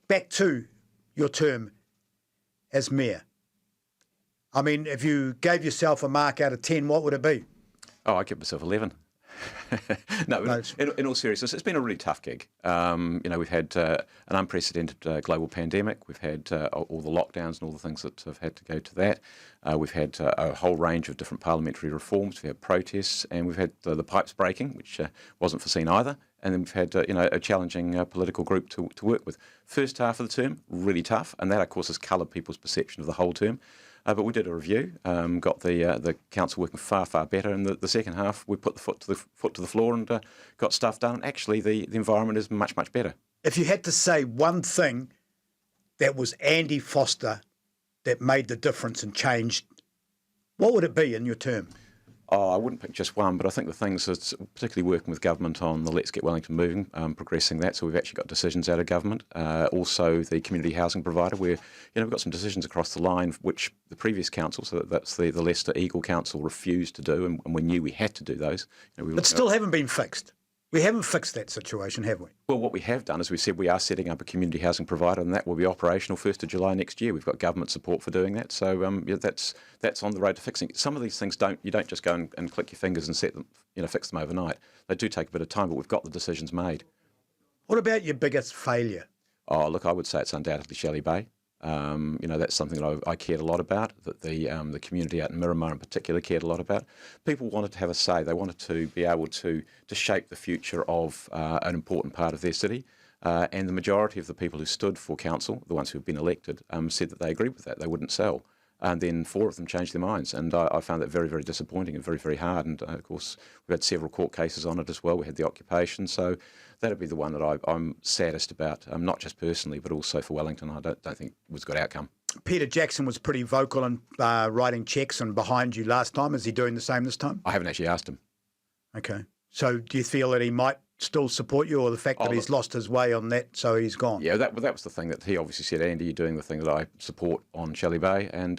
back to your term as mayor. I mean, if you gave yourself a mark out of 10, what would it be? Oh, I'd give myself 11. No, in all seriousness, it's been a really tough gig. We've had an unprecedented global pandemic. We've had all the lockdowns and all the things that have had to go to that. We've had a whole range of different parliamentary reforms. We've had protests, and we've had the pipes breaking, which wasn't foreseen either. And then we've had a challenging political group to work with. First half of the term, really tough, and that, of course, has coloured people's perception of the whole term. But we did a review, got the council working far better. And the second half, we put the foot to the floor and got stuff done. Actually, the environment is much better. If you had to say one thing that was Andy Foster that made the difference and changed, what would it be in your term? Oh, I wouldn't pick just one, but I think the things that's particularly working with government on the Let's Get Wellington Moving, progressing that, so we've actually got decisions out of government. Also the community housing provider, where we've got some decisions across the line which the previous council, so that's the Leicester Eagle Council, refused to do, and we knew we had to do those. But still haven't been fixed. We haven't fixed that situation, have we? Well, what we have done is we said we are setting up a community housing provider, and that will be operational 1st of July next year. We've got government support for doing that, so that's on the road to fixing. Some of these things you don't just go and click your fingers and set them, fix them overnight. They do take a bit of time, but we've got the decisions made. What about your biggest failure? Oh, look, I would say it's undoubtedly Shelley Bay. That's something that I cared a lot about, that the community out in Miramar in particular cared a lot about. People wanted to have a say. They wanted to be able to shape the future of an important part of their city. And the majority of the people who stood for council, the ones who have been elected, said that they agreed with that. They wouldn't sell. And then 4 of them changed their minds. And I found that very disappointing and very hard. And of course, we've had several court cases on it as well. We had the occupation. So that'd be the one that I'm saddest about, not just personally, but also for Wellington. I don't think it was a good outcome. Peter Jackson was pretty vocal in writing cheques and behind you last time. Is he doing the same this time? I haven't actually asked him. Okay. So do you feel that he might still support you, or the fact that he's lost his way on that, so he's gone? Yeah, that was the thing that he obviously said, Andy, you're doing the thing that I support on Shelley Bay, and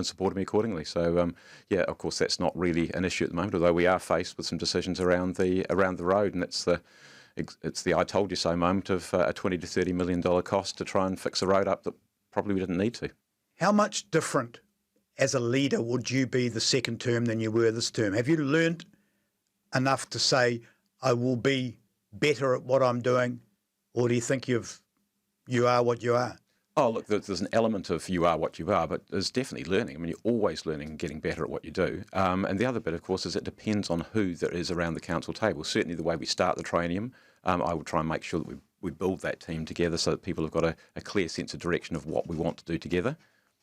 supported me accordingly. So, of course, that's not really an issue at the moment, although we are faced with some decisions around the road, and it's the I told you so moment of a $20 to $30 million cost to try and fix a road up that probably we didn't need to. How much different as a leader would you be the second term than you were this term? Have you learned enough to say, I will be better at what I'm doing, or do you think you are what you are? Oh, look, there's an element of you are what you are, but there's definitely learning. I mean, you're always learning and getting better at what you do. And the other bit, of course, is it depends on who there is around the council table. Certainly the way we start the training, I would try and make sure that we build that team together so that people have got a clear sense of direction of what we want to do together.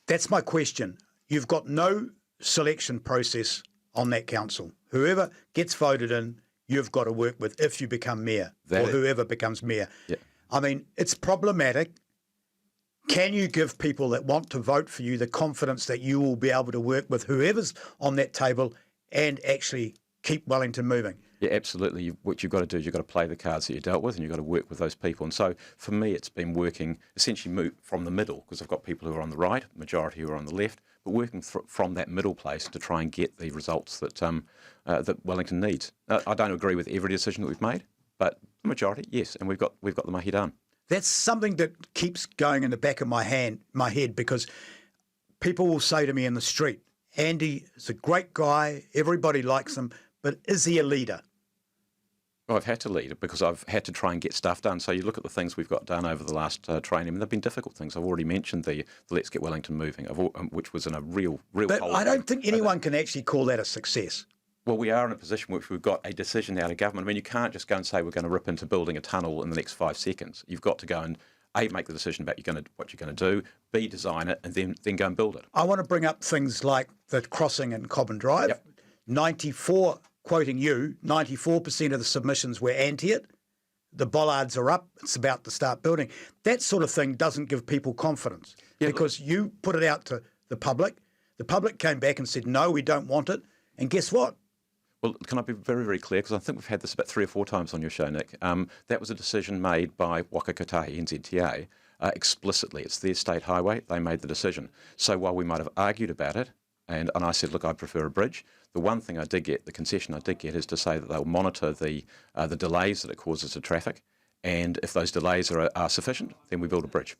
That's my question. You've got no selection process on that council. Whoever gets voted in, you've got to work with if you become mayor, or whoever becomes mayor. Yeah. I mean, it's problematic. Can you give people that want to vote for you the confidence that you will be able to work with whoever's on that table and actually keep Wellington moving? Yeah, absolutely. What you've got to do is you've got to play the cards that you're dealt with, and you've got to work with those people. And so for me, it's been working essentially from the middle, because I've got people who are on the right, majority who are on the left, but working from that middle place to try and get the results that that Wellington needs. I don't agree with every decision that we've made, but the majority, yes, and we've got the mahi done. That's something that keeps going in the back of my head, because people will say to me in the street, Andy is a great guy, everybody likes him, but is he a leader? Well, I've had to lead it because I've had to try and get stuff done. So you look at the things we've got done over the last training, and they've been difficult things. I've already mentioned the Let's Get Wellington Moving, which was in a real But I don't think anyone can actually call that a success. Well, we are in a position which we've got a decision out of government. I mean, you can't just go and say we're going to rip into building a tunnel in the next 5 seconds. You've got to go and A, make the decision about what you're going to do, B, design it, and then go and build it. I want to bring up things like the crossing in Cobham Drive. Yep. 94, quoting you, 94% of the submissions were anti it. The bollards are up. It's about to start building. That sort of thing doesn't give people confidence, because you put it out to the public. The public came back and said, no, we don't want it. And guess what? Well, can I be very clear? Because I think we've had this about 3 or 4 times on your show, Nick. That was a decision made by Waka Kotahi, NZTA, explicitly. It's their state highway. They made the decision. So while we might have argued about it, and I said, look, I prefer a bridge, the one thing I did get, the concession I did get, is to say that they'll monitor the delays that it causes to traffic, And if those delays are sufficient, then we build a bridge.